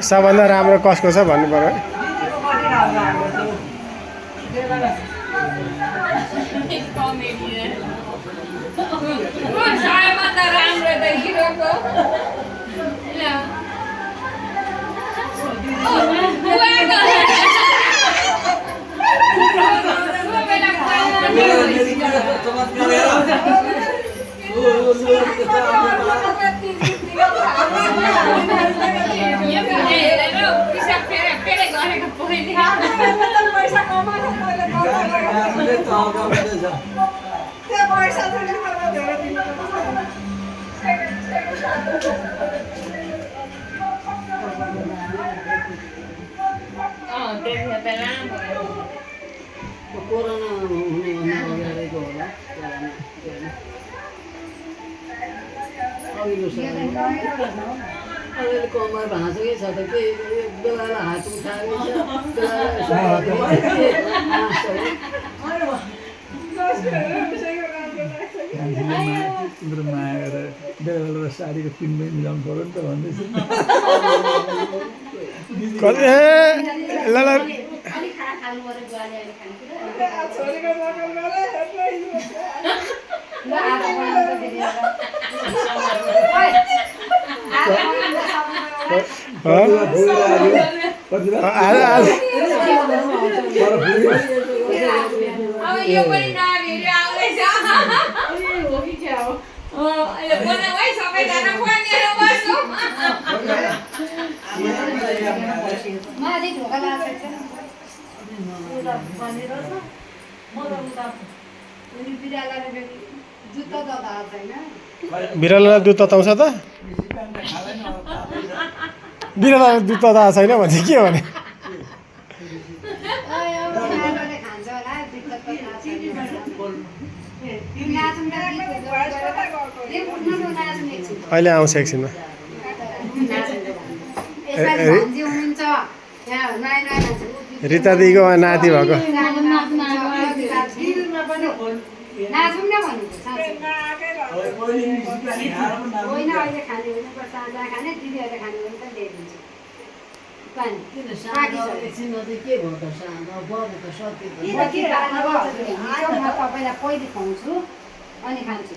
सबभन्दा राम्रो कसको छ भन्नु पर्यो है। कोरोना हुनुभन्दा अगाडिको होला अघिल्लो साल अलिअलि कमर भाँचेकै छ त के बेला हात उठाएको तिम्रो माया गरेर बेला साडीको किन्दै मिलाउनु पऱ्यो नि त भन्दैछ बिरालोलाई दुध तताउँछ त बिरालोलाई दुध तताएको छैन भने के हो भने अहिले आउँछ एकछिनमा रिता दिदीको नाति भएको तपाईँलाई पहिले खुवाउँछु अनि खान्छु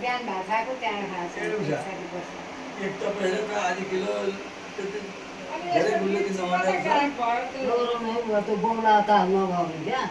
बिहान भात खाएको त्यहाँ खाएको बौला त नभएको क्या